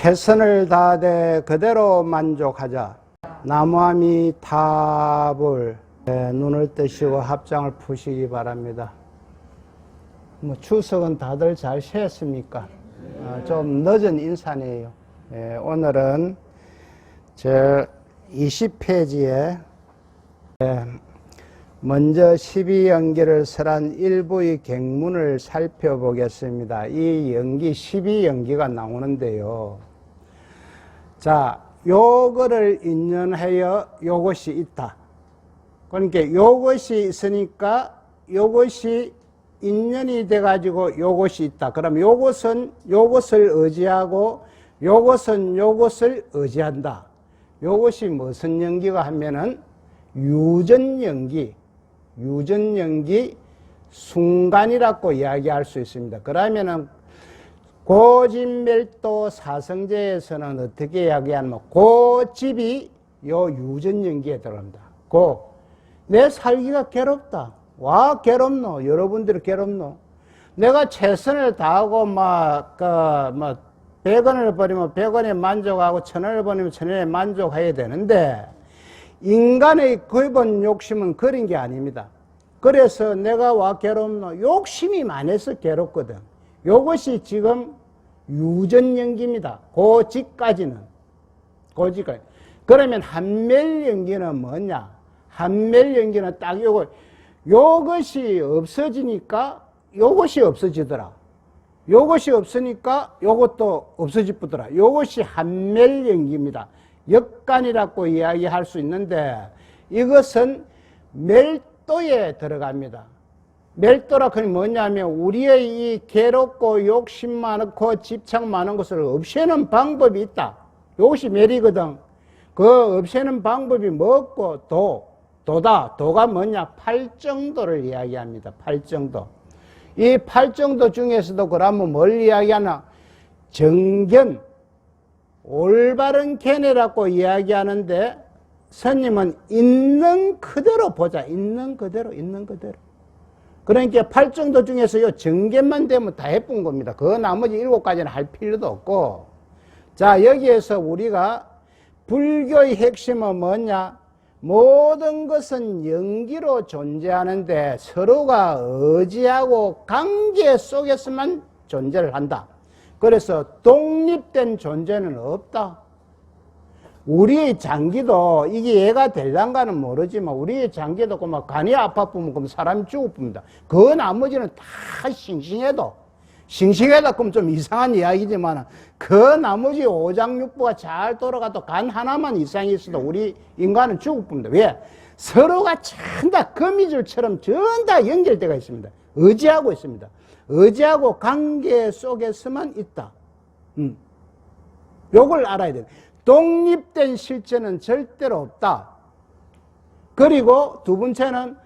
최선을 다하되 그대로 만족하자. 나무아미 타불. 눈을 뜨시고 합장을 푸시기 바랍니다. 추석은 다들 잘 쉬었습니까? 좀 늦은 인사네요. 오늘은 저 20페이지에 먼저 12연기를 설한 일부의 객문을 살펴보겠습니다. 이 연기 12연기가 나오는데요. 자, 요거를 인연하여 요것이 있다. 그러니까 요것이 있으니까 요것이 인연이 돼가지고 요것이 있다. 그럼 요것은 요것을 의지하고 요것은 요것을 의지한다. 요것이 무슨 연기가 하면은 유전연기, 유전연기 순간이라고 이야기할 수 있습니다. 그러면은 고집멸도 사성제에서는 어떻게 이야기하냐면 고집이 요 유전연기에 들어갑니다. 내 살기가 괴롭다. 와, 괴롭노? 여러분들이 괴롭노? 내가 최선을 다하고 100원을 버리면 100원에 만족하고 1000원을 버리면 1000원에 만족해야 되는데 인간의 기본 욕심은 그런 게 아닙니다. 그래서 내가 와 괴롭노? 욕심이 많아서 괴롭거든. 요것이 지금 유전연기입니다. 고집까지는. 고집까지. 그러면 한멸연기는 뭐냐? 한멸연기는 딱 요것이 없어지니까 요것이 없어지더라. 요것이 없으니까 요것도 없어지더라. 요것이 한멸연기입니다. 역간이라고 이야기할 수 있는데 이것은 멸도에 들어갑니다. 멸도라 그게 뭐냐면 우리의 이 괴롭고 욕심 많고 집착 많은 것을 없애는 방법이 있다. 이것이 멸이거든. 그 없애는 방법이 뭐고 도다. 도가 뭐냐? 팔정도를 이야기합니다. 팔정도. 이 팔정도 중에서도 그러면 뭘 이야기하나? 정견, 올바른 견해라고 이야기하는데 스님은 있는 그대로 보자. 있는 그대로, 있는 그대로. 그러니까 팔정도 중에서 이 정견만 되면 다 예쁜 겁니다. 그 나머지 7가지는 할 필요도 없고. 자, 여기에서 우리가 불교의 핵심은 뭐냐? 모든 것은 연기로 존재하는데 서로가 의지하고 관계 속에서만 존재를 한다. 그래서 독립된 존재는 없다. 우리의 장기도 이게 얘가 될란가는 모르지만 우리의 장기도 막 간이 아파보면 그럼 사람이 죽어봅니다. 그 나머지는 다 싱싱해도 그럼 좀 이상한 이야기지만 그 나머지 오장육부가 잘 돌아가도 간 하나만 이상이 있어도 우리 인간은 죽어봅니다. 왜? 서로가 전다 거미줄처럼 전다 연결되어 있습니다. 의지하고 있습니다. 의지하고 관계 속에서만 있다. 요걸 알아야 돼요. 독립된 실체는 절대로 없다. 그리고 두 번째는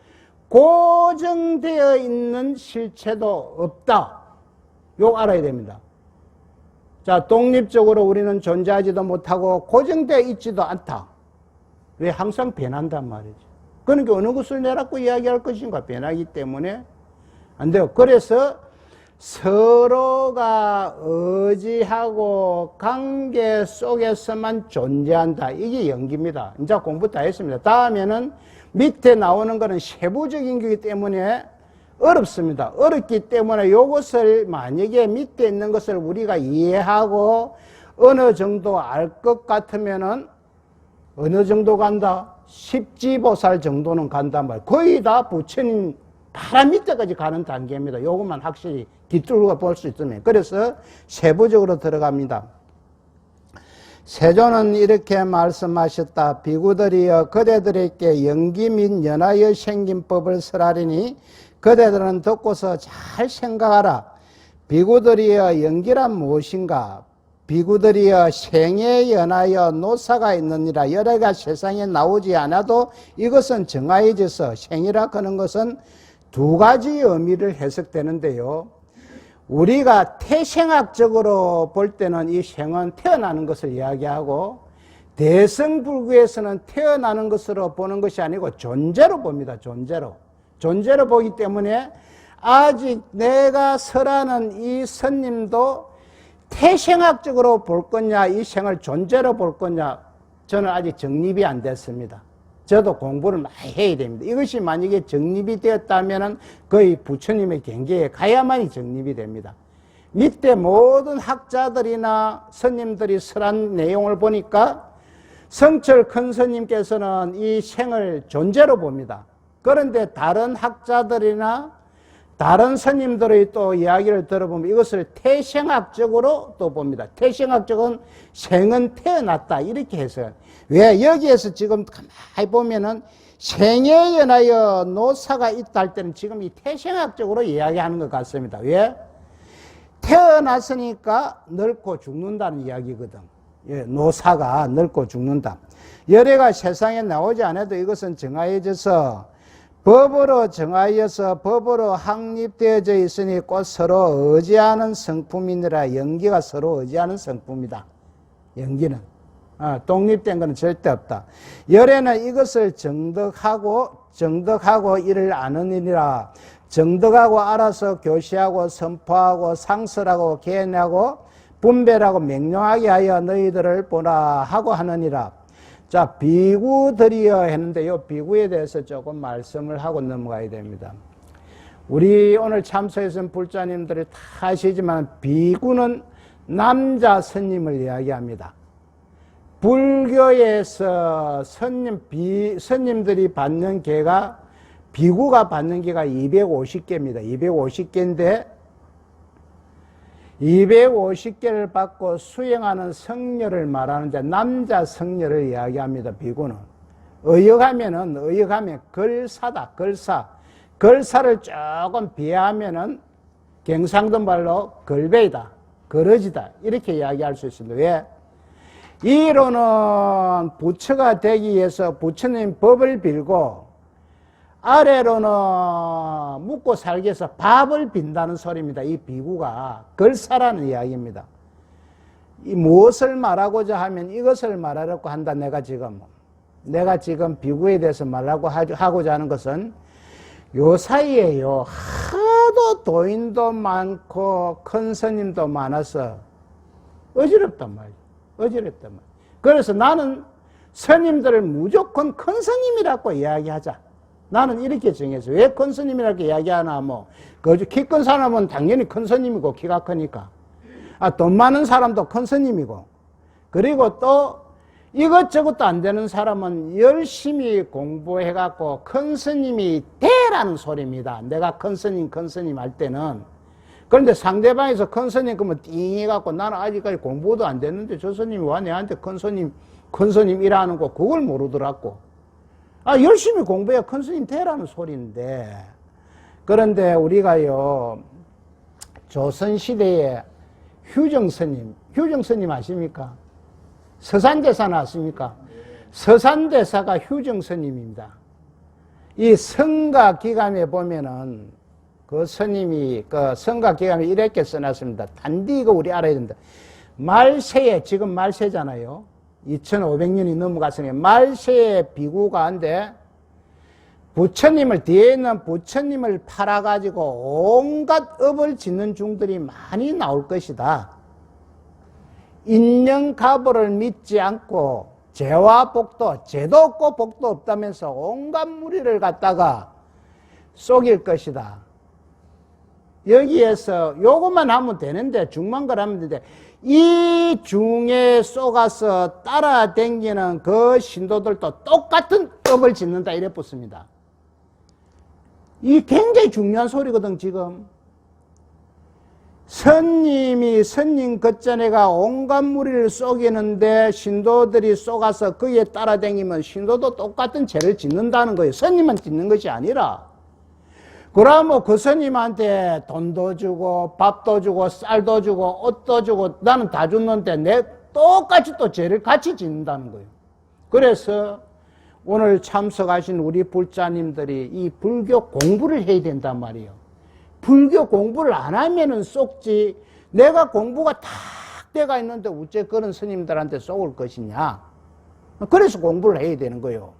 고정되어 있는 실체도 없다. 요거 알아야 됩니다. 자, 독립적으로 우리는 존재하지도 못하고 고정되어 있지도 않다. 왜? 항상 변한단 말이죠. 그러니까 어느 것을 내라고 이야기할 것인가? 변하기 때문에 안 돼요. 그래서 서로가 의지하고 관계 속에서만 존재한다. 이게 연기입니다. 이제 공부 다 했습니다. 다음에는 밑에 나오는 거는 세부적인 거기 때문에 어렵습니다. 어렵기 때문에 이것을 만약에 밑에 있는 것을 우리가 이해하고 어느 정도 알 것 같으면은 어느 정도 간다? 십지보살 정도는 간단 말이에요. 거의 다 부처님 바로 밑에까지 가는 단계입니다. 이것만 확실히 뒤뚫고 볼 수 있으면. 그래서 세부적으로 들어갑니다. 세존은 이렇게 말씀하셨다. 비구들이여 그대들에게 연기 및 연하여 생긴 법을 설하리니 그대들은 듣고서 잘 생각하라. 비구들이여 연기란 무엇인가? 비구들이여 생에 연하여 노사가 있느니라. 여러가 세상에 나오지 않아도 이것은 정하여져서 생이라 하는 것은 두 가지 의미를 해석되는데요. 우리가 태생학적으로 볼 때는 이 생은 태어나는 것을 이야기하고 대승불구에서는 태어나는 것으로 보는 것이 아니고 존재로 봅니다. 존재로 보기 때문에 아직 내가 설하는 이 스님도 태생학적으로 볼 거냐, 이 생을 존재로 볼 거냐, 저는 아직 정립이 안 됐습니다. 저도 공부를 많이 해야 됩니다. 이것이 만약에 정립이 되었다면 거의 부처님의 경계에 가야만이 정립이 됩니다. 밑에 모든 학자들이나 스님들이 설한 내용을 보니까 성철 큰 스님께서는 이 생을 존재로 봅니다. 그런데 다른 학자들이나 다른 스님들의 또 이야기를 들어보면 이것을 태생학적으로 또 봅니다. 태생학적은 생은 태어났다 이렇게 해서, 왜 여기에서 지금 가만히 보면은 생에 연하여 노사가 있다 할 때는 지금 이 태생학적으로 이야기하는 것 같습니다. 왜? 태어났으니까 늙고 죽는다는 이야기거든. 예, 노사가 늙고 죽는다. 열애가 세상에 나오지 않아도 이것은 정하여져서 법으로 정하여서 법으로 확립되어져 있으니 곧 서로 의지하는 성품이니라. 연기가 서로 의지하는 성품이다. 연기는 독립된 것은 절대 없다. 열애는 이것을 정덕하고 이를 아느니라. 정덕하고 알아서 교시하고 선포하고 상설하고 개념하고 분별하고 명령하게 하여 너희들을 보라 하고 하느니라. 자, 비구들이여 했는데 이 비구에 대해서 조금 말씀을 하고 넘어가야 됩니다. 우리 오늘 참석해서 불자님들이 다 아시지만 비구는 남자 스님을 이야기합니다. 불교에서 스님들이 받는 개가, 비구가 받는 개가 250개입니다. 250개인데 250개를 받고 수행하는 성녀를 말하는데 남자 성녀를 이야기합니다. 비구는. 의역하면 걸사다. 걸사를 조금 비하하면은 경상도 말로 걸배이다. 거러지다. 이렇게 이야기할 수 있습니다. 왜? 이로는 부처가 되기 위해서 부처님 법을 빌고, 아래로는 묵고 살기 위해서 밥을 빈다는 소리입니다. 이 비구가 걸사라는 이야기입니다. 이 무엇을 말하고자 하면 이것을 말하려고 한다. 내가 지금 비구에 대해서 말하고 하고자 하는 것은 요 사이에요, 하도 도인도 많고 큰 스님도 많아서 어지럽단 말이에요. 그래서 나는 스님들을 무조건 큰 스님이라고 이야기하자. 나는 이렇게 정해서. 왜 큰 스님이라고 이야기하나, 키 큰 사람은 당연히 큰 스님이고, 키가 크니까. 돈 많은 사람도 큰 스님이고, 그리고 또 이것저것도 안 되는 사람은 열심히 공부해갖고 큰 스님이 되라는 소리입니다. 내가 큰 스님 할 때는. 그런데 상대방에서 큰 스님 그러면 띵해갖고 나는 아직까지 공부도 안 됐는데 저 스님이 와 내한테 큰 스님이라는 거 그걸 모르더라고. 열심히 공부해야 큰 스님 되라는 소리인데, 그런데 우리가요, 조선시대에 휴정 스님 아십니까? 서산대사 아십니까? 서산대사가 휴정 스님입니다. 이 성가기감에 보면은 그 스님이 그 성가기감에 이렇게 써놨습니다. 단디 이거 우리 알아야 된다. 말세에, 지금 말세잖아요. 2500년이 넘어갔으니 말세의 비구가 한데 부처님을, 뒤에 있는 부처님을 팔아가지고 온갖 업을 짓는 중들이 많이 나올 것이다. 인연가보를 믿지 않고 죄와 복도, 죄도 없고 복도 없다면서 온갖 무리를 갖다가 속일 것이다. 여기에서 요것만 하면 되는데, 중만걸 하면 되는데, 이 중에 쏘가서 따라다니는 그 신도들도 똑같은 업을 짓는다 이래 붙습니다. 이 굉장히 중요한 소리거든. 지금 스님 겉전에가 온갖 무리를 쏘기는데 신도들이 쏘가서 그에 따라다니면 신도도 똑같은 죄를 짓는다는 거예요. 스님만 짓는 것이 아니라. 그러면 그 스님한테 돈도 주고 밥도 주고 쌀도 주고 옷도 주고 나는 다 줬는데 내 똑같이 또 죄를 같이 짓는다는 거예요. 그래서 오늘 참석하신 우리 불자님들이 이 불교 공부를 해야 된단 말이에요. 불교 공부를 안 하면은 쏙지. 내가 공부가 탁 돼가 있는데 어째 그런 스님들한테 쏙을 것이냐. 그래서 공부를 해야 되는 거예요.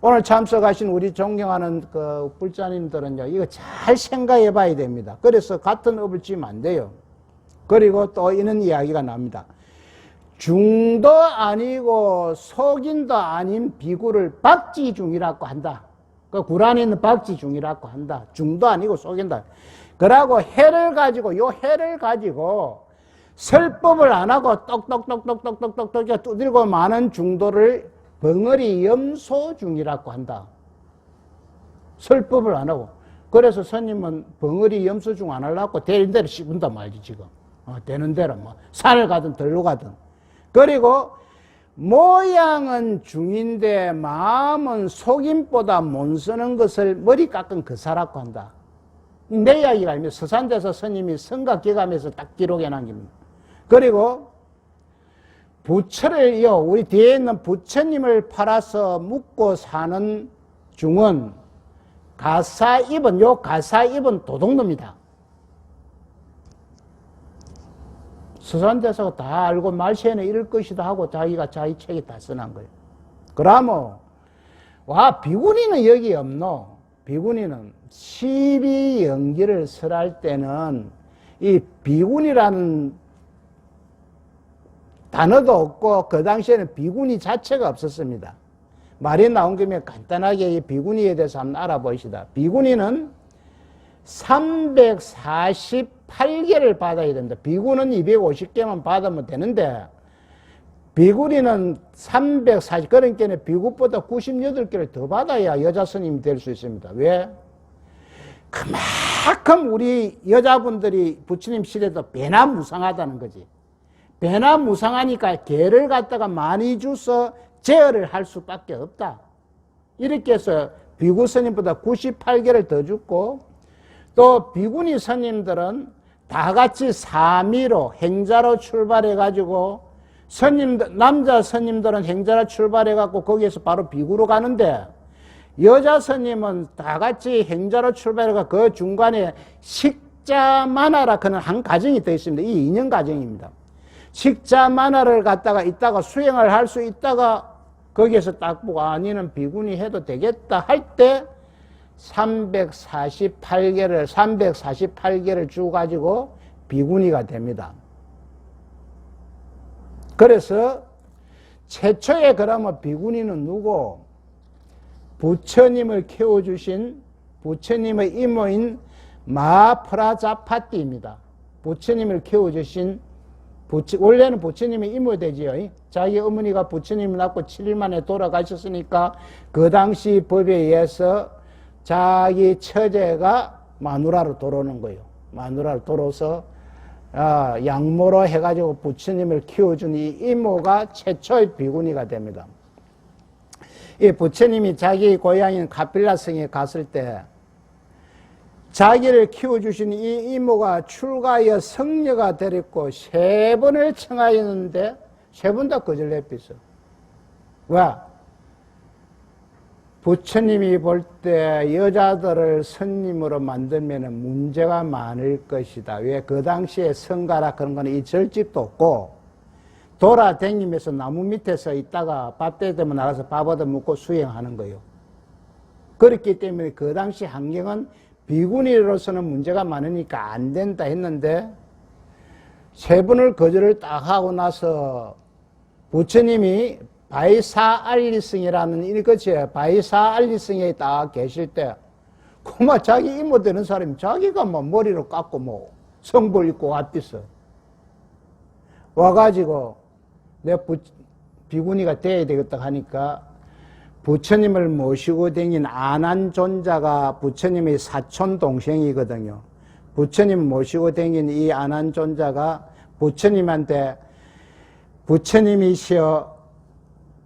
오늘 참석하신 우리 존경하는 그 불자님들은요, 이거 잘 생각해 봐야 됩니다. 그래서 같은 업을 지으면 안 돼요. 그리고 또 이런 이야기가 납니다. 중도 아니고 속인도 아닌 비구를 박지중이라고 한다. 그 구란에 있는 박지중이라고 한다. 중도 아니고 속인다. 그러고 해를 가지고 설법을 안 하고 똑똑똑똑똑똑똑똑 두들고 많은 중도를 벙어리 염소중이라고 한다. 설법을 안 하고. 그래서 스님은 벙어리 염소중 안 하려고 되는 대로 씹은단 말이지, 지금. 되는 대로 뭐 산을 가든 들로 가든. 그리고 모양은 중인데 마음은 속임보다 못 쓰는 것을 머리 깎은 그 사라고 한다. 내 이야기가 아니면 서산대사 스님이 성각기감에서 딱 기록해 남깁니다. 그리고 부처를요, 우리 뒤에 있는 부처님을 팔아서 묵고 사는 중은 가사입은 도둑놈이다. 서산대사가 다 알고 말세에는 이럴 것이다 하고 자기가 자기 책에 다 써놓은 거예요. 그러면 비구니는 여기 없노? 비구니는 12연기를 설할 때는 이 비구니라는 단어도 없고 그 당시에는 비구니 자체가 없었습니다. 말이 나온 김에 간단하게 이 비구니에 대해서 한번 알아보시다. 비구니는 348개를 받아야 된다. 비구는 250개만 받으면 되는데 비구니는 340, 그러니까 비구보다 98개를 더 받아야 여자 스님이 될 수 있습니다. 왜? 그만큼 우리 여자분들이 부처님 시대도 배나 무상하다는 거지. 배나 무상하니까 개를 갖다가 많이 주서 제어를 할 수밖에 없다. 이렇게 해서 비구 스님보다 98개를 더 줬고, 또 비구니 스님들은 다 같이 사미로 행자로 출발해가지고 남자 스님들은 행자로 출발해갖고 거기에서 바로 비구로 가는데, 여자 스님은 다 같이 행자로 출발해가 그 중간에 식자만화라 그는 한 가정이 더 있습니다. 이 2년 가정입니다. 식자만화를 갖다가 있다가 수행을 할 수 있다가 거기에서 딱 보고 니는 비구니 해도 되겠다 할 때 348개를 주가지고 비구니가 됩니다. 그래서 최초에 그러면 비구니는 누구? 부처님을 키워주신 부처님의 이모인 마프라자파띠입니다. 부처님을 키워주신 원래는 부처님이 이모되지요. 자기 어머니가 부처님을 낳고 7일 만에 돌아가셨으니까 그 당시 법에 의해서 자기 처제가 마누라로 돌아오는 거예요. 마누라로 돌아서 양모로 해가지고 부처님을 키워준 이 이모가 최초의 비구니가 됩니다. 이 부처님이 자기 고향인 카필라성에 갔을 때 자기를 키워주신 이 이모가 출가하여 성녀가 되었고 3번을 청하였는데 3번 다 거절했어. 왜? 부처님이 볼 때 여자들을 스님으로 만들면 문제가 많을 것이다. 왜? 그 당시에 성가라 그런 거는 이 절집도 없고 돌아다니면서 나무 밑에서 있다가 밥 때 되면 나가서 밥 얻어 먹고 수행하는 거예요. 그렇기 때문에 그 당시 환경은 비구니로서는 문제가 많으니까 안 된다 했는데 3번을 거절을 딱 하고 나서 부처님이 바이사알리성이라는 이것이 바이사알리성에 딱 계실 때 그만 자기 이모 되는 사람이 자기가 뭐 머리를 깎고 뭐 성볼 입고 왔댔어. 와가지고 내 비구니가 돼야 되겠다 하니까 부처님을 모시고 다닌 아난존자가 부처님의 사촌 동생이거든요. 부처님 모시고 다닌 이 아난존자가 부처님한테 부처님이시여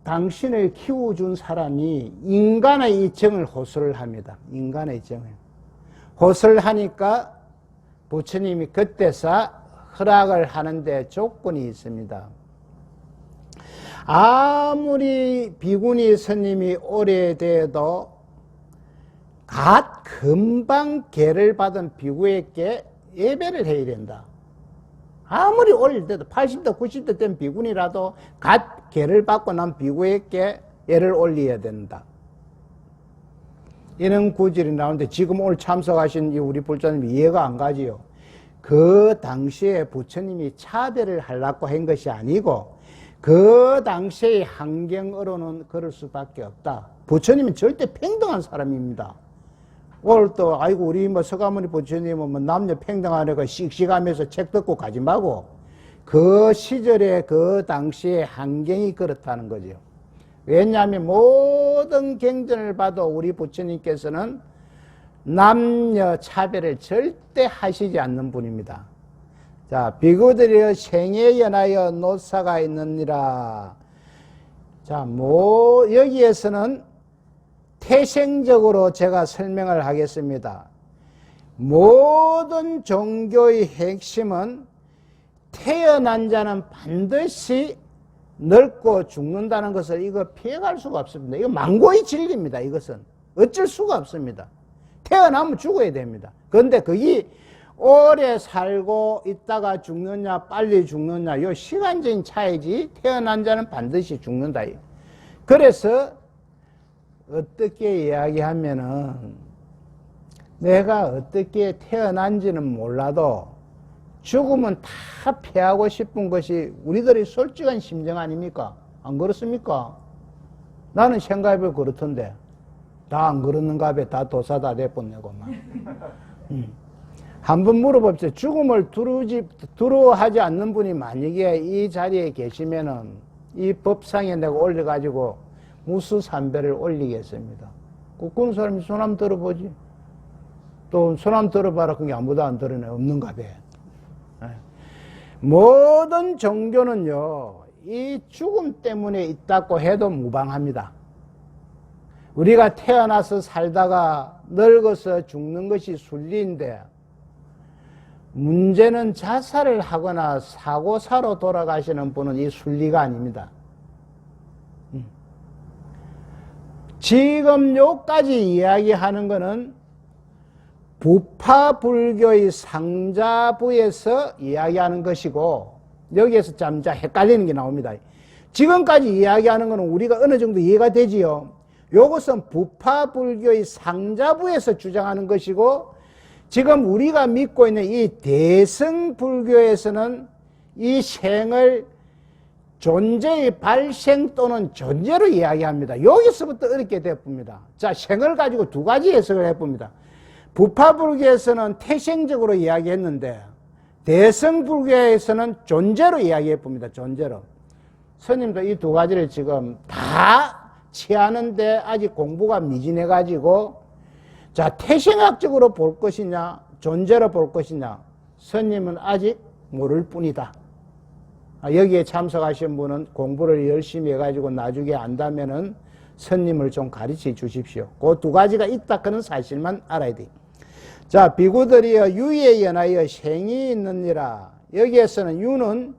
당신을 키워준 사람이 인간의 이 정을 호소를 합니다. 인간의 정을. 호소를 하니까 부처님이 그때서 허락을 하는데 조건이 있습니다. 아무리 비구니 스님이 오래돼도 금방 계를 받은 비구에게 예배를 해야 된다. 아무리 어릴 때도 80대 90대 된 비구니라도 계를 받고 난 비구에게 예를 올려야 된다. 이런 구절이 나오는데 지금 오늘 참석하신 우리 불자님이 이해가 안 가지요. 그 당시에 부처님이 차별을 하려고 한 것이 아니고 그 당시의 환경으로는 그럴 수밖에 없다. 부처님은 절대 평등한 사람입니다. 오늘 또 아이고 우리 뭐 서가모니 부처님은 뭐 남녀 평등하니까 씩씩하면서 책 듣고 가지 말고 그 시절에 그 당시의 환경이 그렇다는 거죠. 왜냐하면 모든 경전을 봐도 우리 부처님께서는 남녀 차별을 절대 하시지 않는 분입니다. 자, 비구들이여 생에 연하여 노사가 있느니라. 자, 여기에서는 태생적으로 제가 설명을 하겠습니다. 모든 종교의 핵심은 태어난 자는 반드시 늙고 죽는다는 것을 이거 피해갈 수가 없습니다. 이거 망고의 진리입니다. 이것은 어쩔 수가 없습니다. 태어나면 죽어야 됩니다. 그런데 그게 오래 살고 있다가 죽느냐 빨리 죽느냐 이 시간적인 차이지 태어난 자는 반드시 죽는다. 그래서 어떻게 이야기하면은 내가 어떻게 태어난지는 몰라도 죽으면 다 피하고 싶은 것이 우리들의 솔직한 심정 아닙니까? 안 그렇습니까? 나는 생각해보면 그렇던데 다 안 그러는가 봐. 다 도사다 내보내고만. 한번 물어봅시다. 죽음을 두려워하지 않는 분이 만약에 이 자리에 계시면은 이 법상에 내가 올려가지고 무수삼배를 올리겠습니다. 그런 사람이 손 한번 들어보지. 또 손 한번 들어봐라. 그게 아무도 안 들으네. 없는가 봐. 모든 종교는요, 이 죽음 때문에 있다고 해도 무방합니다. 우리가 태어나서 살다가 늙어서 죽는 것이 순리인데 문제는 자살을 하거나 사고사로 돌아가시는 분은 이 순리가 아닙니다. 지금 요까지 이야기하는 것은 부파불교의 상자부에서 이야기하는 것이고 여기에서 참 헷갈리는 게 나옵니다. 지금까지 이야기하는 것은 우리가 어느 정도 이해가 되지요. 이것은 부파불교의 상자부에서 주장하는 것이고 지금 우리가 믿고 있는 이 대승불교에서는 이 생을 존재의 발생 또는 존재로 이야기합니다. 여기서부터 어렵게 되어봅니다. 자, 생을 가지고 두 가지 해석을 해봅니다. 부파불교에서는 태생적으로 이야기했는데 대승불교에서는 존재로 이야기해봅니다. 존재로. 스님도 이 두 가지를 지금 다 취하는데 아직 공부가 미진해가지고 자, 태생학적으로 볼 것이냐 존재로 볼 것이냐 스님은 아직 모를 뿐이다. 여기에 참석하신 분은 공부를 열심히 해가지고 나중에 안다면은 스님을 좀 가르쳐 주십시오. 그 두 가지가 있다 그런 사실만 알아야 돼. 자, 비구들이여 유에 연하여 생이 있느니라. 여기에서는 유는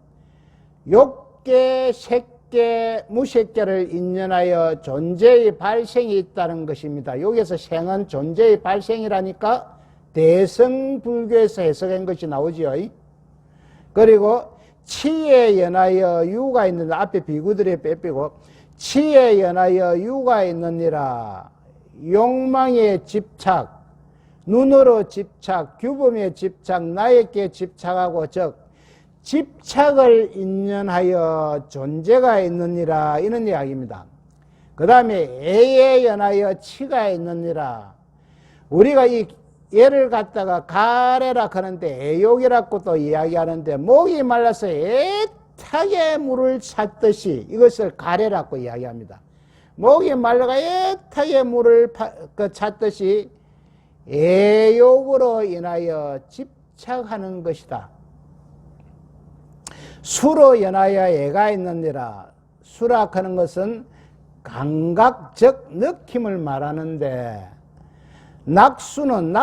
욕계, 색계, 무색계를 인연하여 존재의 발생이 있다는 것입니다. 여기에서 생은 존재의 발생이라니까 대승불교에서 해석한 것이 나오지요. 그리고 치에 연하여 유가 있는데 앞에 비구들이 빼빼고 치에 연하여 유가 있느니라. 욕망에 집착, 눈으로 집착, 규범에 집착, 나에게 집착하고 즉 집착을 인연하여 존재가 있느니라 이런 이야기입니다. 그 다음에 애에 연하여 치가 있느니라. 우리가 이 얘를 갖다가 가래라 하는데 애욕이라고 또 이야기하는데 목이 말라서 애타게 물을 찾듯이 이것을 가래라고 이야기합니다. 목이 말라가 애타게 물을 찾듯이 애욕으로 인하여 집착하는 것이다. 수로 인하여 애가 있느니라. 수락하는 것은 감각적 느낌을 말하는데 낙수는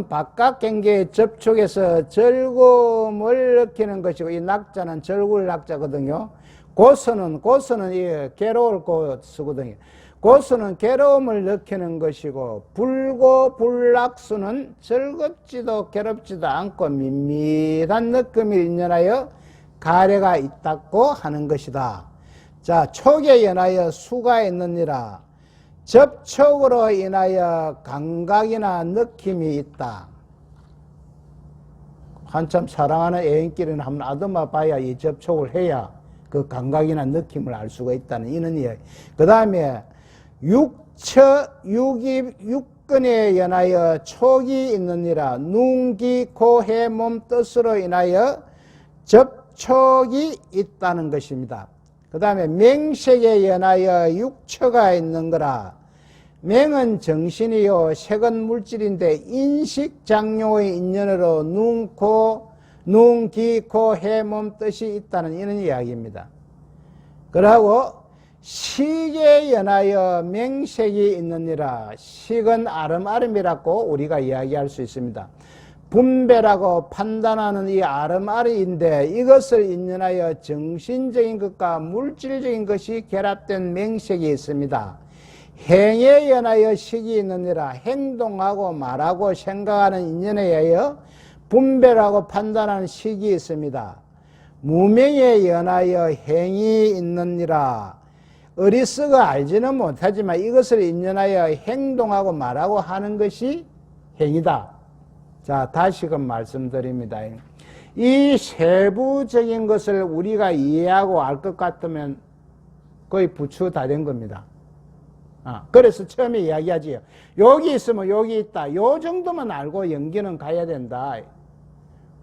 바깥 경계에 접촉해서 즐거움을 느끼는 것이고 이 낙자는 절굴 낙자거든요. 고서는 이 괴로울 고서거든요. 고수는 괴로움을 느끼는 것이고 불고 불락수는 즐겁지도 괴롭지도 않고 밋밋한 느낌을 인연하여 가래가 있다고 하는 것이다. 자, 촉에 연하여 수가 있느니라. 접촉으로 인하여 감각이나 느낌이 있다. 한참 사랑하는 애인끼리는 한번 아듬어 봐야 이 접촉을 해야 그 감각이나 느낌을 알 수가 있다는 이런 이야기. 그 다음에 육근에 연하여 촉이 있느니라. 눈, 귀, 코, 해, 몸, 뜻으로 인하여 접촉이 있다는 것입니다. 그 다음에 맹색에 연하여 육처가 있는 거라. 맹은 정신이요 색은 물질인데 인식장뇨의 인연으로 눈, 귀, 코, 해, 몸, 뜻이 있다는 이런 이야기입니다. 그러고 식에 연하여 맹색이 있느니라. 식은 아름아름이라고 우리가 이야기할 수 있습니다. 분별하고 판단하는 이 아름아름인데 이것을 인연하여 정신적인 것과 물질적인 것이 결합된 맹색이 있습니다. 행에 연하여 식이 있느니라. 행동하고 말하고 생각하는 인연에 의하여 분별하고 판단하는 식이 있습니다. 무명에 연하여 행이 있느니라. 어리석어 알지는 못하지만 이것을 인연하여 행동하고 말하고 하는 것이 행이다. 자, 다시금 말씀드립니다. 이 세부적인 것을 우리가 이해하고 알 것 같으면 거의 부추 다 된 겁니다. 그래서 처음에 이야기하지요. 여기 있으면 여기 있다. 요 정도만 알고 연기는 가야 된다.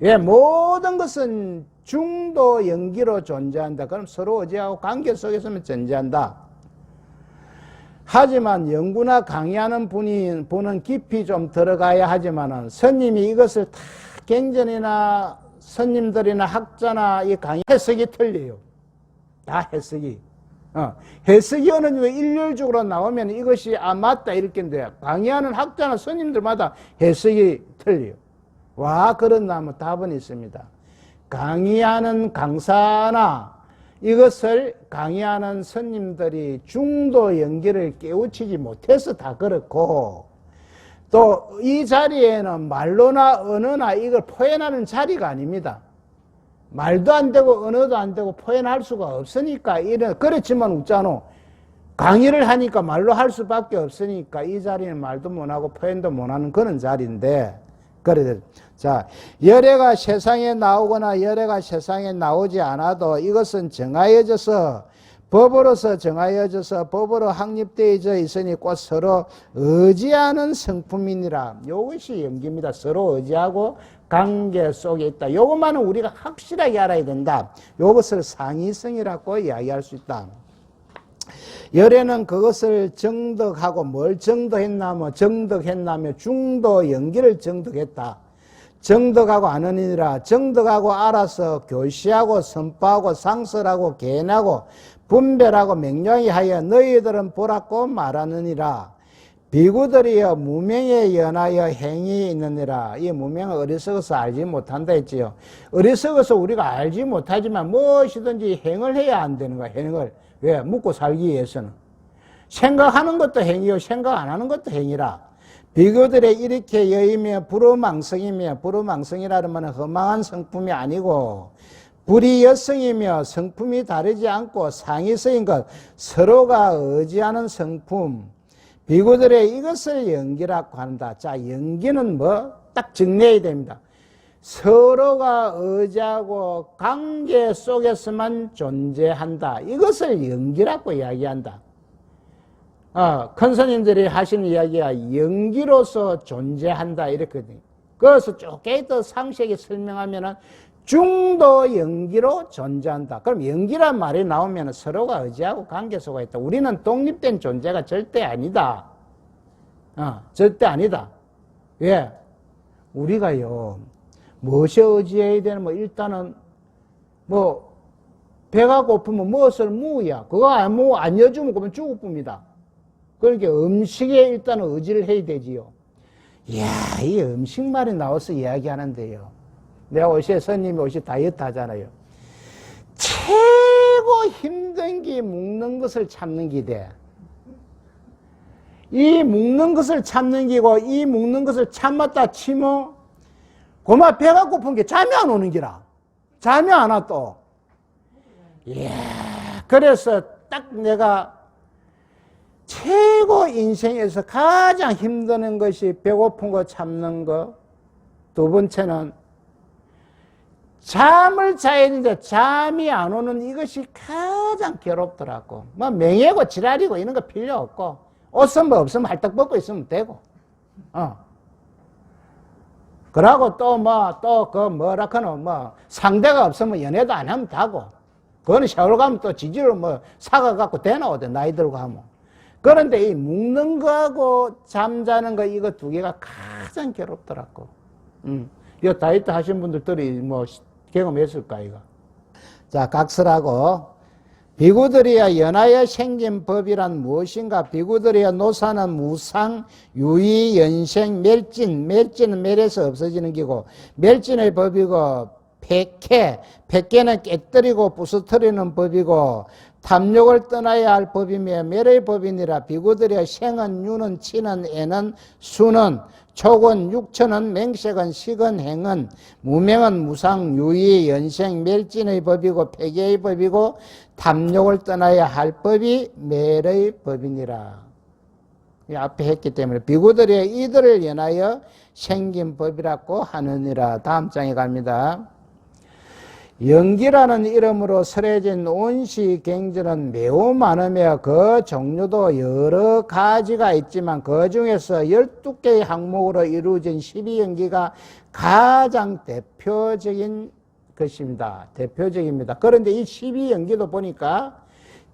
예, 모든 것은 중도 연기로 존재한다. 그럼 서로 의지하고 관계 속에서만 존재한다. 하지만 연구나 강의하는 분은 깊이 좀 들어가야 하지만은 스님이 이것을 다 경전이나 스님들이나 학자나 이 강의 해석이 틀려요. 다 해석이. 해석이 어느 정도 일률적으로 나오면 이것이 맞다 이렇게인데 강의하는 학자나 스님들마다 해석이 틀려요. 와, 그런다면 답은 있습니다. 강의하는 강사나 이것을 강의하는 스님들이 중도 연기를 깨우치지 못해서 다 그렇고 또 이 자리에는 말로나 언어나 이걸 표현하는 자리가 아닙니다. 말도 안 되고 언어도 안 되고 표현할 수가 없으니까 그렇지만 웃잖아. 강의를 하니까 말로 할 수밖에 없으니까 이 자리는 말도 못하고 표현도 못하는 그런 자리인데 그래. 자, 열애가 세상에 나오거나 열애가 세상에 나오지 않아도 이것은 정하여져서 법으로서 정하여져서 법으로 확립되어져 있으니 곧 서로 의지하는 성품이니라. 이것이 연기입니다. 서로 의지하고 관계 속에 있다. 이것만은 우리가 확실하게 알아야 된다. 이것을 상이성이라고 이야기할 수 있다. 열애는 그것을 정득하고 뭘 정득했냐면 중도 연기를 정득했다. 정득하고 아느니라. 정득하고 알아서 교시하고 선포하고 상설하고 개인하고 분별하고 명령히 하여 너희들은 보라고 말하느니라. 비구들이여 무명에 연하여 행이 있느니라. 이 무명은 어리석어서 알지 못한다 했지요. 어리석어서 우리가 알지 못하지만 무엇이든지 행을 해야 안 되는 거야. 행을. 왜? 묵고 살기 위해서는. 생각하는 것도 행이요 생각 안 하는 것도 행이라. 비교들에 이렇게 여이며 불어망성이며, 불어망성이라는 말은 허망한 성품이 아니고 불이여성이며 성품이 다르지 않고 상이성인 것, 서로가 의지하는 성품. 비구들의 이것을 연기라고 한다. 자, 연기는 뭐? 딱 정리해야 됩니다. 서로가 의지하고 관계 속에서만 존재한다. 이것을 연기라고 이야기한다. 큰 스님들이 하시는 이야기가 연기로서 존재한다. 이렇거든요. 그래서 조금 더 상세하게 설명하면은 중도 연기로 존재한다. 그럼 연기란 말이 나오면 서로가 의지하고 관계 속에 있다. 우리는 독립된 존재가 절대 아니다. 절대 아니다. 왜? 우리가요, 무엇에 의지해야 되는, 일단은, 배가 고프면 무엇을 무야. 그거 안 여주면 그러면 죽을 뿐이다. 그러니까 음식에 일단 의지를 해야 되지요. 이야, 이 음식 말이 나와서 이야기하는데요. 내가 옷에 스님이 옷이 다이어트 하잖아요. 최고 힘든 게 먹는 것을 참는 기대. 이 먹는 것을 참는 기고 이 먹는 것을 참았다 치면 고마 배가 고픈 게 잠이 안 오는 기라. 잠이 안 와 또. 이야, 그래서 딱 내가 최고 인생에서 가장 힘드는 것이 배고픈 거 참는 거. 두 번째는 잠을 자야 되는데 잠이 안 오는 이것이 가장 괴롭더라고. 뭐 맹해고 지랄이고 이런 거 필요 없고, 옷은 뭐 없으면 할떡 벗고 있으면 되고, 그러고 또 뭐라카노 상대가 없으면 연애도 안 하면 되고, 그거는 세월 가면 또 지지로 사가갖고 되나오대, 나이 들고 하면. 그런데 이 묵는 거하고 잠자는 거 이거 두 개가 가장 괴롭더라고. 이 다이어트 하신 분들이 경험했을까, 이거. 자, 각설하고, 비구들이야 연하여 생긴 법이란 무엇인가? 비구들이야 노사는 무상, 유의, 연생, 멸진. 멸진은 멸해서 없어지는 기고, 멸진의 법이고, 백해는 깨뜨리고 부수뜨리는 법이고, 탐욕을 떠나야 할 법이며 멸의 법이니라. 비구들이야 생은, 유는, 치는, 애는, 수는, 촉은, 육천은, 맹색은, 식은, 행은, 무명은, 무상, 유의, 연생, 멸진의 법이고 폐계의 법이고 탐욕을 떠나야 할 법이 멸의 법이니라. 앞에 했기 때문에 비구들이 이들을 연하여 생긴 법이라고 하느니라. 다음 장에 갑니다. 연기라는 이름으로 설해진 온시경전은 매우 많으며 그 종류도 여러 가지가 있지만 그 중에서 12개의 항목으로 이루어진 12연기가 가장 대표적인 것입니다. 대표적입니다. 그런데 이 12연기도 보니까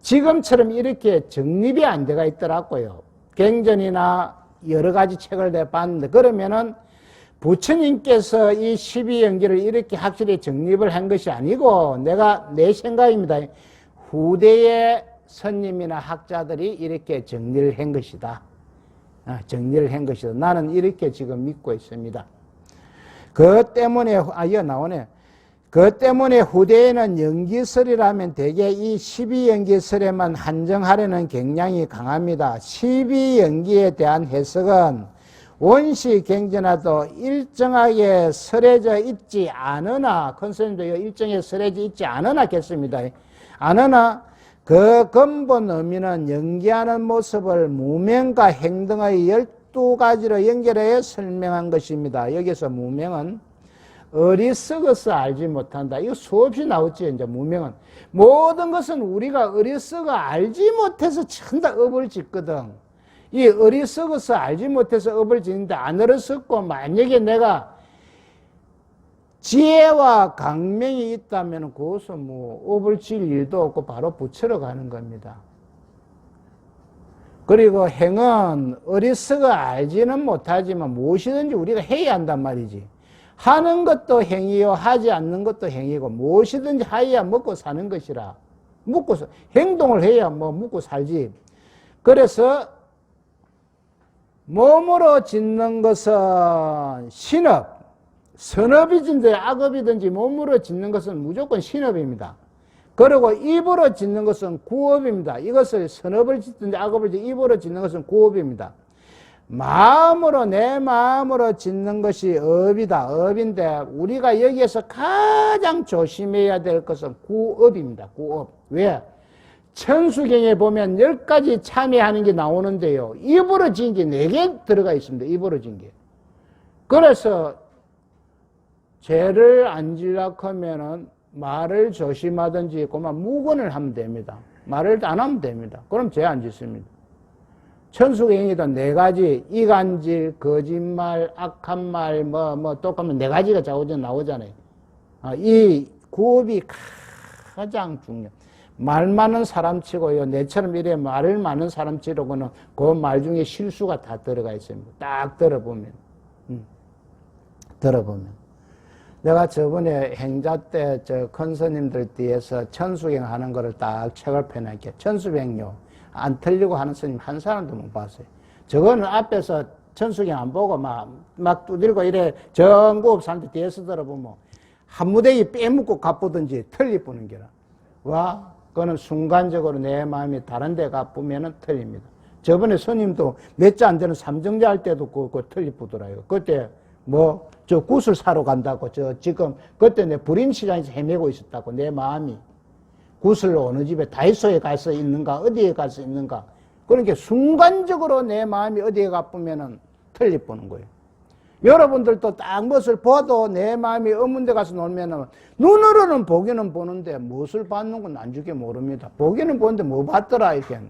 지금처럼 이렇게 정립이 안 돼가 있더라고요. 경전이나 여러 가지 책을 내가 봤는데, 그러면은 부처님께서 이 12연기를 이렇게 확실히 정립을 한 것이 아니고 내 생각입니다. 후대의 선님이나 학자들이 이렇게 정리를 한 것이다. 정리를 한 것이다. 나는 이렇게 지금 믿고 있습니다. 그 때문에 이거 나오네. 그 때문에 후대에는 연기설이라면 대개 이 12연기설에만 한정하려는 경향이 강합니다. 12연기에 대한 해석은 원시경전화도 일정하게 설해져 있지 않으나, 컨선생님도 일정하게 설해져 있지 않으나겠습니다. 않으나 그 근본 의미는 연기하는 모습을 무명과 행등의 12가지로 연결해 설명한 것입니다. 여기서 무명은 어리석어서 알지 못한다. 이거 수없이 나왔지. 이제 무명은 모든 것은 우리가 어리석어 알지 못해서 천다 업을 짓거든. 이 어리석어서 알지 못해서 업을 짓는데 안 어리석고, 만약에 내가 지혜와 강명이 있다면 그것은 업을 질 일도 없고 바로 부처로 가는 겁니다. 그리고 행은 어리석어 알지는 못하지만 무엇이든지 우리가 해야 한단 말이지. 하는 것도 행이요, 하지 않는 것도 행이고, 무엇이든지 하여야 먹고 사는 것이라. 행동을 해야 먹고 살지. 그래서 몸으로 짓는 것은 신업, 선업이든지 악업이든지 몸으로 짓는 것은 무조건 신업입니다. 그리고 입으로 짓는 것은 구업입니다. 이것을 선업을 짓든지 악업을 짓든지 입으로 짓는 것은 구업입니다. 내 마음으로 짓는 것이 업이다. 업인데 우리가 여기에서 가장 조심해야 될 것은 구업입니다. 구업. 왜? 천수경에 보면 10가지 참여하는 게 나오는데요. 입으로 지은 게 4개 들어가 있습니다. 입으로 지은 게. 그래서 죄를 안 지려고 하면은 말을 조심하든지 그만 무건을 하면 됩니다. 말을 안 하면 됩니다. 그럼 죄 안 짓습니다. 천수경에도 4가지, 이간질, 거짓말, 악한 말, 똑같으면 4가지가 자우전 나오잖아요. 이 구업이 가장 중요해요. 말 많은 사람 치고요, 내처럼 이래 말을 많은 사람 치고는 그 말 중에 실수가 다 들어가 있습니다. 딱 들어보면. 내가 저번에 행자 때 큰 스님들 뒤에서 천수경 하는 거를 딱 책을 펴낼게. 천수백요. 안 틀리고 하는 스님 한 사람도 못 봤어요. 저거는 앞에서 천수경 안 보고 막 두들고 이래 전구업 사람들 뒤에서 들어보면 한 무대기 빼먹고 갚보든지 틀리 뿌는 게라. 와, 그거는 순간적으로 내 마음이 다른 데 갚으면 틀립니다. 저번에 스님도 몇 자 안 되는 삼정자 할 때도 그거 틀리 뿌더라요. 그때 저 굿을 사러 간다고 지금 그때 내 불임시장에서 헤매고 있었다고 내 마음이. 굿을 어느 집에 다이소에 가서 있는가 어디에 가서 있는가. 그러니까 순간적으로 내 마음이 어디에 가쁘면은 틀리 보는 거예요. 여러분들도 딱 무엇을 봐도 내 마음이 없는 데 가서 놀면 눈으로는 보기는 보는데 무엇을 받는 건 안주게 모릅니다. 보기는 보는데 뭐 받더라 이렇게.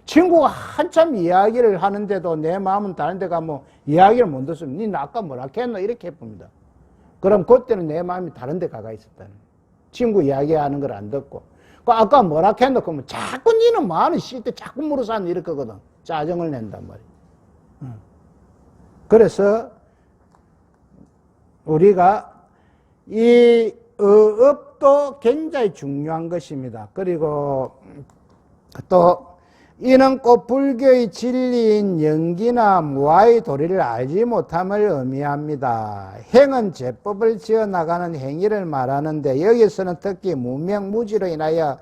친구가 한참 이야기를 하는데도 내 마음은 다른 데 가면 이야기를 못 듣으면 니 아까 뭐라 했노 이렇게 해봅니다. 그럼 그때는 내 마음이 다른 데 가가 있었다는 거예요. 친구 이야기하는 걸 안 듣고 아까 뭐라 했노 그러면 자꾸 니는 마음이 쉴 때 자꾸 물어서 이럴 거거든. 짜증을 낸단 말이에요. 그래서 우리가 이 어업도 굉장히 중요한 것입니다. 그리고 또 이는 꼭 불교의 진리인 영기나 무아의 도리를 알지 못함을 의미합니다. 행은 제법을 지어나가는 행위를 말하는데 여기서는 특히 무명무지로 인하여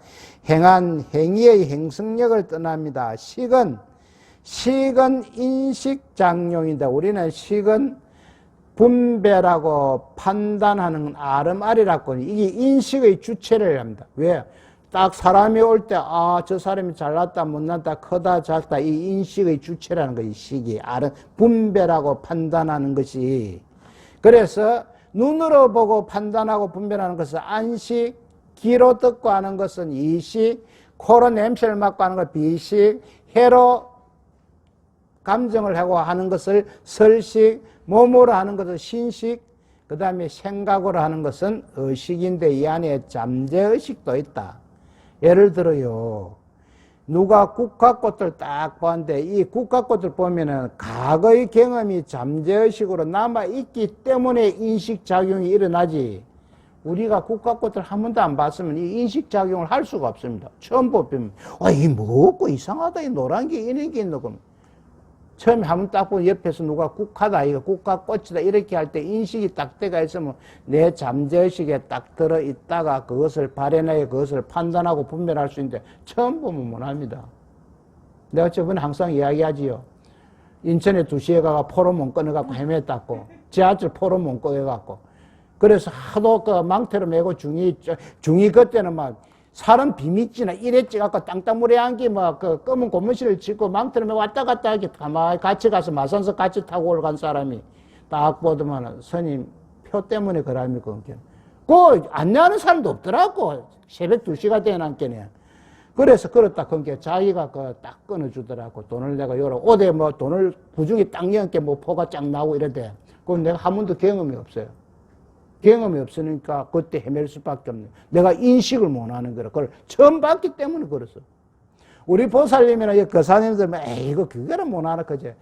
행한 행위의 행성력을 떠납니다. 식은 인식작용이다. 우리는 식은 분별하고 판단하는 아름아리라고 이게 인식의 주체를 합니다. 왜? 딱 사람이 올 때 저 사람이 잘났다 못났다 크다 작다 이 인식의 주체라는 것이 식이 분별하고 판단하는 것이. 그래서 눈으로 보고 판단하고 분별하는 것은 안식, 귀로 듣고 하는 것은 이식, 코로 냄새를 맡고 하는 것 비식, 혀로 감정을 하고 하는 것을 설식, 몸으로 하는 것은 신식, 그 다음에 생각으로 하는 것은 의식인데 이 안에 잠재의식도 있다. 예를 들어요. 누가 국화꽃을 딱 봤는데 이 국화꽃을 보면은 과거의 경험이 잠재의식으로 남아있기 때문에 인식작용이 일어나지. 우리가 국화꽃을 한 번도 안 봤으면 이 인식작용을 할 수가 없습니다. 처음 보면, 이 뭐고 이상하다. 이 노란 게 이런 게 있노. 그럼. 처음에 한 번 딱 보면 옆에서 누가 국화다, 이거 국화꽃이다, 이렇게 할 때 인식이 딱 때가 있으면 내 잠재의식에 딱 들어있다가 그것을 발현하여 그것을 판단하고 분별할 수 있는데 처음 보면 못합니다. 내가 저번에 항상 이야기하지요. 인천에 2시에 가가 포로몬 끊어갖고 헤맸다고. 지하철 포로몬 끊어갖고. 그래서 하도 그 망태로 메고 중이 그때는 막 사람 비밀지나 이래 찍어갖고 땅땅물에 앉기 그 검은 고무실을 짓고 망태로 메고 왔다 갔다 하기 가만히 같이 가서 마산석 같이 타고 올간 사람이 딱 보더만 스님 표 때문에 그럽니까? 그 안내하는 사람도 없더라고. 새벽 2시가 되어남겠네. 그래서 그렇다 그게 자기가 딱 끊어주더라고. 돈을 내가 여러 어디 돈을 부중이 딱 연게 포가 쫙 나오고 이러대. 그럼 내가 한 번도 경험이 없어요. 경험이 없으니까 그때 헤맬 수밖에 없네. 내가 인식을 못하는 거라. 그걸 처음 봤기 때문에 그랬어. 우리 보살님이나 거사님들 이거 그거를 못하나 그제.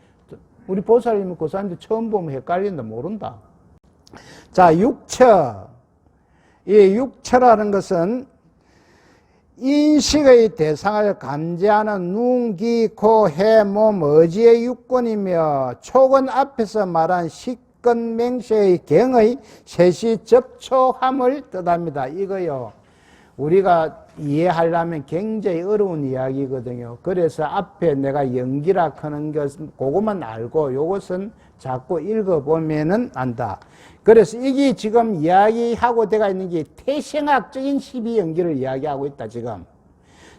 우리 보살님은 거사님들 처음 보면 헷갈린다 모른다. 자, 육처. 이 육처라는 것은 인식의 대상을 감지하는 눈, 귀, 코, 해, 몸, 어지의 육권이며 촉은 앞에서 말한 식근, 맹세의 경의 셋이 접촉함을 뜻합니다. 이거요. 우리가 이해하려면 굉장히 어려운 이야기거든요. 그래서 앞에 내가 연기라 하는 것, 그것만 알고 요것은 자꾸 읽어보면은 안다. 그래서 이게 지금 이야기하고 되가 있는 게 태생학적인 12연기를 이야기하고 있다, 지금.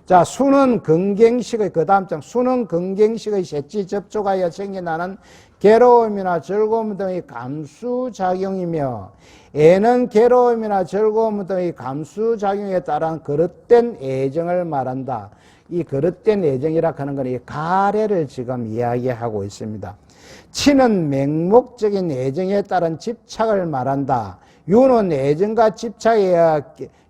자, 수는 근갱식의, 그 다음 장, 수는 근갱식의 셋이 접촉하여 생겨나는 괴로움이나 즐거움 등의 감수작용이며, 애는 괴로움이나 즐거움 등의 감수작용에 따른 그릇된 애정을 말한다. 이 그릇된 애정이라 하는 건 이 가래를 지금 이야기하고 있습니다. 치는 맹목적인 애정에 따른 집착을 말한다. 유는 애정과 집착에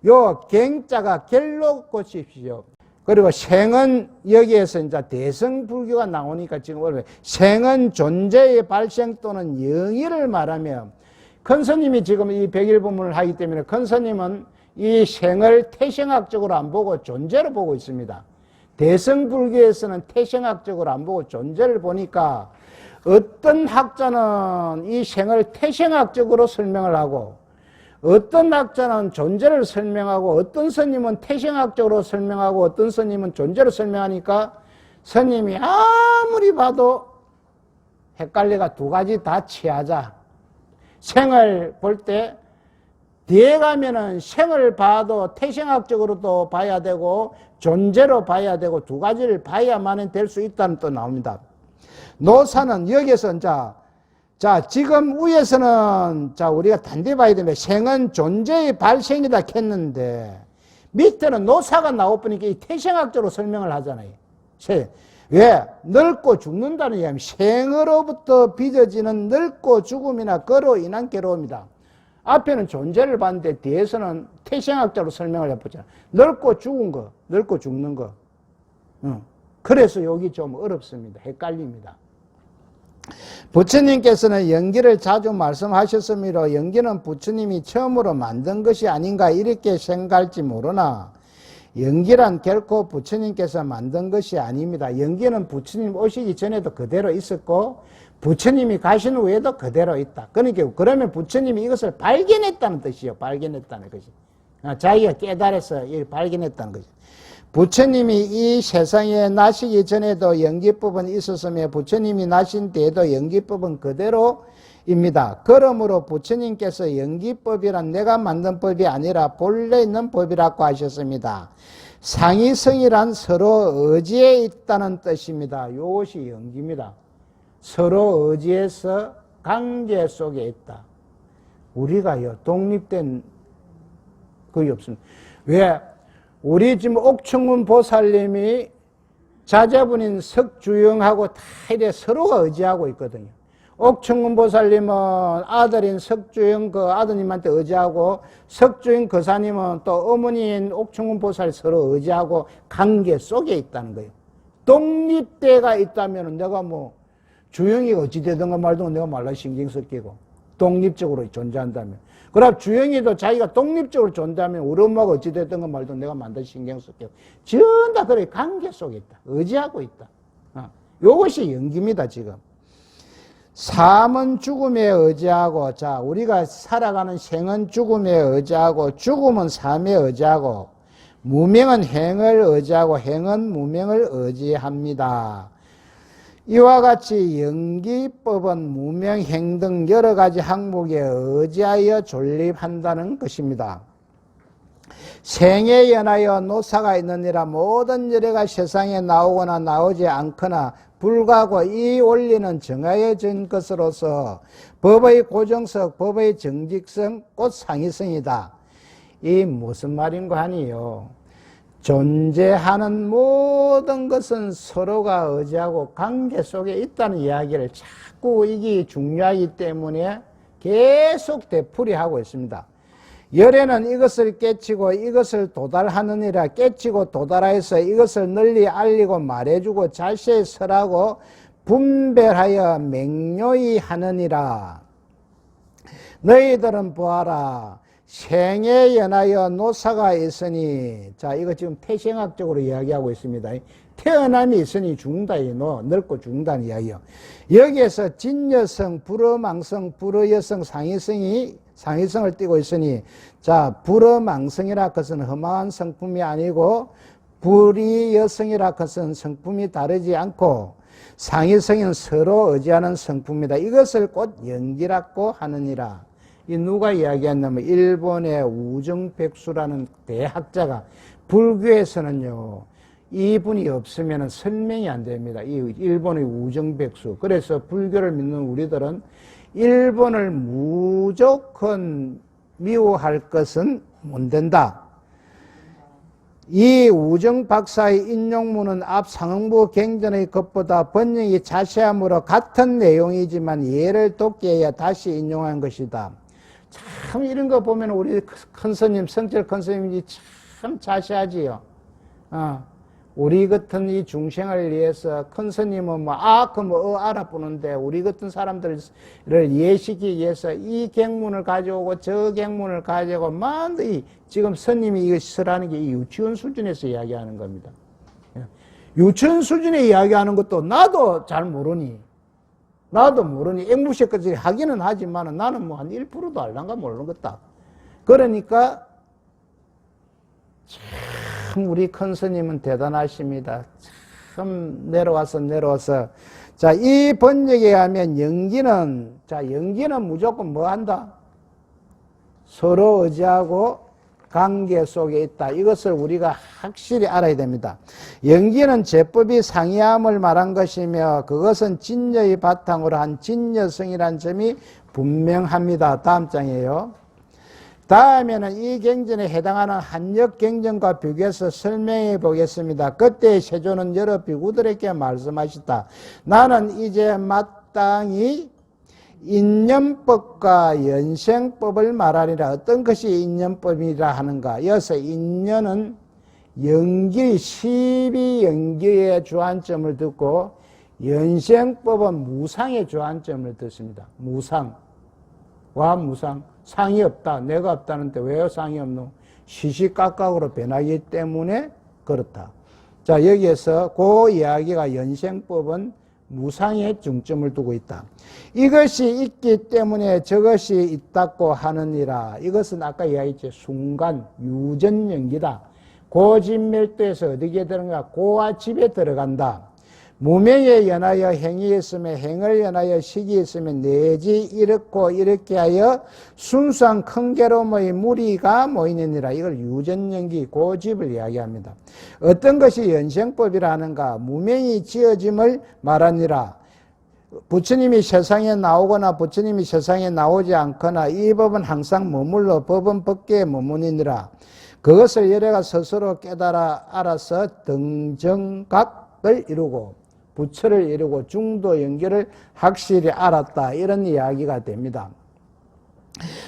요 갱자가 결로 꽂히십시오. 그리고 생은 여기에서 이제 대성불교가 나오니까 지금 생은 존재의 발생 또는 영의를 말하며 큰 스님이 지금 이 백일본문을 하기 때문에 큰 스님은 이 생을 태생학적으로 안 보고 존재로 보고 있습니다. 대성불교에서는 태생학적으로 안 보고 존재를 보니까 어떤 학자는 이 생을 태생학적으로 설명을 하고 어떤 학자는 존재를 설명하고 어떤 스님은 태생학적으로 설명하고 어떤 스님은 존재로 설명하니까 스님이 아무리 봐도 헷갈리가 두 가지 다 취하자. 생을 볼 때 뒤에 가면은 생을 봐도 태생학적으로도 봐야 되고 존재로 봐야 되고 두 가지를 봐야만 될 수 있다는 또 나옵니다. 노사는 여기서 이제 자, 지금 위에서는, 자, 우리가 단디 봐야 되면 생은 존재의 발생이다 했는데, 밑에는 노사가 나오니까 이 태생학적으로 설명을 하잖아요. 왜? 늙고 죽는다는 이야기는 생으로부터 빚어지는 늙고 죽음이나 그로 인한 괴로움이다. 앞에는 존재를 봤는데 뒤에서는 태생학적으로 설명을 해보자. 늙고 죽은 거, 늙고 죽는 거. 그래서 여기 좀 어렵습니다. 헷갈립니다. 부처님께서는 연기를 자주 말씀하셨으므로 연기는 부처님이 처음으로 만든 것이 아닌가 이렇게 생각할지 모르나 연기란 결코 부처님께서 만든 것이 아닙니다. 연기는 부처님 오시기 전에도 그대로 있었고 부처님이 가신 후에도 그대로 있다. 그러니까 그러면 부처님이 이것을 발견했다는 뜻이에요. 발견했다는 것이. 자기가 깨달아서 발견했다는 것이. 부처님이 이 세상에 나시기 전에도 연기법은 있었으며 부처님이 나신 뒤에도 연기법은 그대로입니다. 그러므로 부처님께서 연기법이란 내가 만든 법이 아니라 본래 있는 법이라고 하셨습니다. 상이성이란 서로 의지에 있다는 뜻입니다. 이것이 연기입니다. 서로 의지해서 관계 속에 있다. 우리가요, 독립된 거의 없습니다. 왜? 우리 지금 옥청문 보살님이 자제분인 석주영하고 다 이래 서로가 의지하고 있거든요. 옥청문 보살님은 아들인 석주영 그 아드님한테 의지하고 석주영 거사님은 또 어머니인 옥청문 보살 서로 의지하고 관계 속에 있다는 거예요. 독립대가 있다면 내가 뭐 주영이 어찌되든가 말든가 내가 말라 신경 쓸게고 독립적으로 존재한다면 그럼 주영이도 자기가 독립적으로 존재하면 우리 엄마가 어찌됐든가 말든 내가 만다 신경 쓸게요. 전부 다 그래 관계 속에 있다. 의지하고 있다. 이것이 연기입니다. 지금. 삶은 죽음에 의지하고 자 우리가 살아가는 생은 죽음에 의지하고 죽음은 삶에 의지하고 무명은 행을 의지하고 행은 무명을 의지합니다. 이와 같이 연기법은 무명, 행 등 여러 가지 항목에 의지하여 존립한다는 것입니다. 생에 연하여 노사가 있느니라 모든 열애가 세상에 나오거나 나오지 않거나 불가고 이 원리는 정하여진 것으로서 법의 고정석, 법의 정직성, 곧 상이성이다. 이 무슨 말인가 하니요. 존재하는 모든 것은 서로가 의지하고 관계 속에 있다는 이야기를 자꾸 이게 중요하기 때문에 계속 되풀이하고 있습니다. 열애는 이것을 깨치고 이것을 도달하느니라 깨치고 도달하여서 이것을 널리 알리고 말해주고 자세히 설하고 분별하여 맹료히 하느니라. 너희들은 보아라. 생에 연하여 노사가 있으니 자 이거 지금 태생학적으로 이야기하고 있습니다. 태어남이 있으니 죽는다. 늙고 죽는다는 이야기요. 여기에서 진여성, 불어망성, 불어여성, 상위성을 띠고 있으니 자 불어망성이라 것은 험한 성품이 아니고 불이여성이라 것은 성품이 다르지 않고 상위성은 서로 의지하는 성품이다. 이것을 곧 연기라고 하느니라. 이 누가 이야기했냐면 일본의 우정백수라는 대학자가 불교에서는요 이분이 없으면 설명이 안 됩니다. 이 일본의 우정백수. 그래서 불교를 믿는 우리들은 일본을 무조건 미워할 것은 못 된다. 이 우정 박사의 인용문은 앞 상응부 경전의 것보다 번역이 자세함으로 같은 내용이지만 예를 돕기 위해 다시 인용한 것이다. 참 이런 거 보면 우리 큰 스님, 성철 큰 스님이 참 자세하지요. 우리 같은 이 중생을 위해서 큰 스님은 알아보는데 우리 같은 사람들을 이해시키기 위해서 이 객문을 가져오고 저 객문을 가져오고 만드이 지금 스님이 이거 쓰라는 게 유치원 수준에서 이야기하는 겁니다. 유치원 수준에 이야기하는 것도 나도 잘 모르니 앵무새까지 하기는 하지만 나는 뭐 한 1%도 알란가 모르겠다. 그러니까 참 우리 큰 스님은 대단하십니다. 참 내려와서 자, 이 번역에 하면 연기는 무조건 뭐 한다? 서로 의지하고 관계 속에 있다. 이것을 우리가 확실히 알아야 됩니다. 연기는 제법이 상이함을 말한 것이며 그것은 진여의 바탕으로 한 진여성이라는 점이 분명합니다. 다음 장이에요. 다음에는 이 경전에 해당하는 한역 경전과 비교해서 설명해 보겠습니다. 그때 세조는 여러 비구들에게 말씀하셨다. 나는 이제 마땅히 인연법과 연생법을 말하리라. 어떤 것이 인연법이라 하는가? 여기서 인연은 연기, 12연기의 주안점을 듣고 연생법은 무상의 주안점을 듣습니다. 무상. 와 무상. 상이 없다. 내가 없다는데 왜 상이 없노? 시시각각으로 변하기 때문에 그렇다. 자, 여기에서 그 이야기가 연생법은 무상에 중점을 두고 있다. 이것이 있기 때문에 저것이 있다고 하느니라. 이것은 아까 이야기했죠. 순간 유전연기다. 고집멸도에서 어디에 들어간가? 고와 집에 들어간다. 무명에 연하여 행이 있으면 행을 연하여 식이 있으면 내지 이렇고 이렇게 하여 순수한 큰 괴로움의 무리가 모이느니라. 이걸 유전연기 고집을 이야기합니다. 어떤 것이 연생법이라 하는가? 무명이 지어짐을 말하니라. 부처님이 세상에 나오거나 부처님이 세상에 나오지 않거나 이 법은 항상 머물러 법은 법계에 머무니니라. 그것을 여래가 스스로 깨달아 알아서 등정각을 이루고 부처를 이루고 중도 연결을 확실히 알았다. 이런 이야기가 됩니다.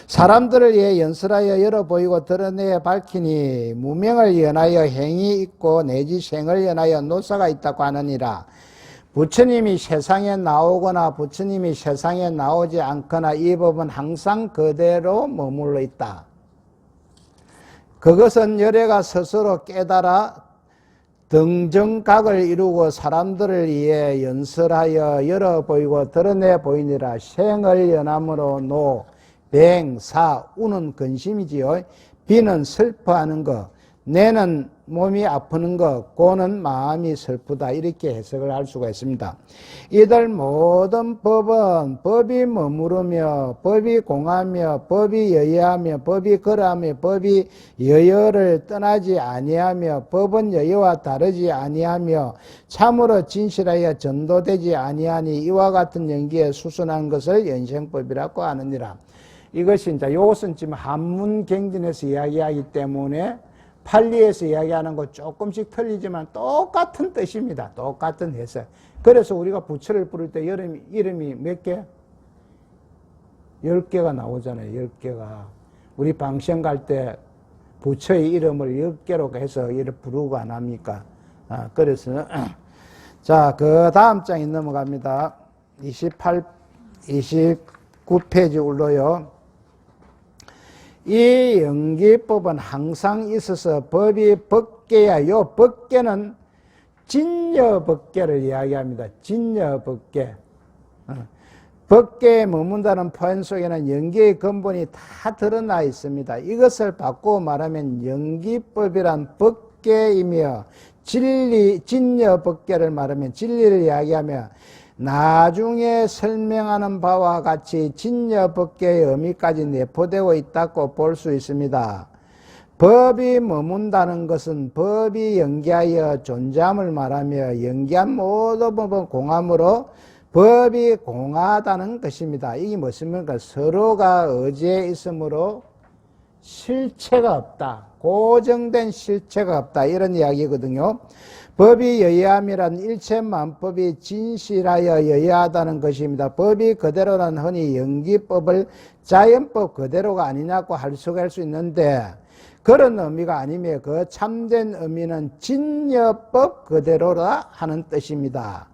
사람들을 위해 연설하여 열어 보이고 드러내 밝히니 무명을 연하여 행이 있고 내지 생을 연하여 노사가 있다고 하느니라. 부처님이 세상에 나오거나 부처님이 세상에 나오지 않거나 이 법은 항상 그대로 머물러 있다. 그것은 열애가 스스로 깨달아 등정각을 이루고 사람들을 위해 연설하여 열어 보이고 드러내 보이니라. 생을 연함으로 노, 뱅, 사, 우는 근심이지요. 비는 슬퍼하는 것, 내는 몸이 아프는 것, 고는 마음이 슬프다. 이렇게 해석을 할 수가 있습니다. 이들 모든 법은 법이 머무르며 법이 공하며 법이 여여하며 법이 거라하며 법이 여여를 떠나지 아니하며 법은 여여와 다르지 아니하며 참으로 진실하여 전도되지 아니하니 이와 같은 연기에 수순한 것을 연생법이라고 하느니라. 이것이 이제 요것은 지금 한문경전에서 이야기하기 때문에 팔리에서 이야기하는 거 조금씩 틀리지만 똑같은 뜻입니다. 똑같은 해석. 그래서 우리가 부처를 부를 때 이름이 몇 개? 10개가 나오잖아요. 10개가. 우리 방생 갈 때 부처의 이름을 10개로 해서 이를 부르고 안 합니까? 그래서 자, 그 다음 장에 넘어갑니다. 29페이지 올라요. 이 연기법은 항상 있어서 법이 법계야. 요 법계는 진여법계를 이야기합니다. 진여법계. 법계에 머문다는 표현 속에는 연기의 근본이 다 드러나 있습니다. 이것을 바꾸어 말하면 연기법이란 법계이며 진여법계를 말하면 진리를 이야기하며 나중에 설명하는 바와 같이 진여법계의 의미까지 내포되고 있다고 볼 수 있습니다. 법이 머문다는 것은 법이 연기하여 존재함을 말하며 연기한 모든 법은 공함으로 법이 공하다는 것입니다. 이게 무엇입니까? 서로가 의지에 있으므로 실체가 없다. 고정된 실체가 없다. 이런 이야기거든요. 법이 여여함이란 일체만법이 진실하여 여여하다는 것입니다. 법이 그대로란 흔히 연기법을 자연법 그대로가 아니냐고 할 수 있는데 그런 의미가 아니며 그 참된 의미는 진여법 그대로라 하는 뜻입니다.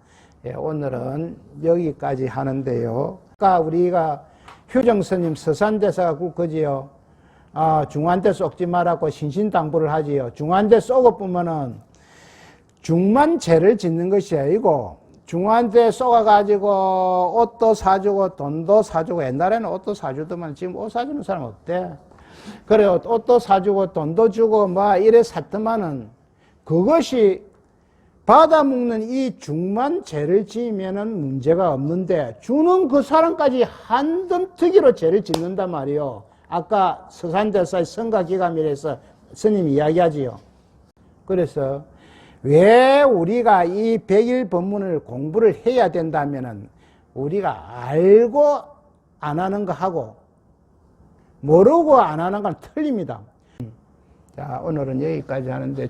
예, 오늘은 여기까지 하는데요. 아까 우리가 휴정스님 서산대사가 그지요. 중한대 쏘지 말라고 신신당부를 하지요. 중한대 쏘고 보면은 중만 죄를 짓는 것이 아니고 중한테 쏘아가지고 옷도 사주고 돈도 사주고 옛날에는 옷도 사주더만 지금 옷 사주는 사람 없대. 그래 옷도 사주고 돈도 주고 뭐 이래 샀더만은 그것이 받아먹는 이 중만 죄를 지으면은 문제가 없는데 주는 그 사람까지 한덤특이로 죄를 짓는단 말이요. 아까 서산대사의 성가기감이라서 스님이 이야기하지요. 그래서 왜 우리가 이 100일 법문을 공부를 해야 된다면은 우리가 알고 안 하는 거하고 모르고 안 하는 건 틀립니다. 자, 오늘은 여기까지 하는데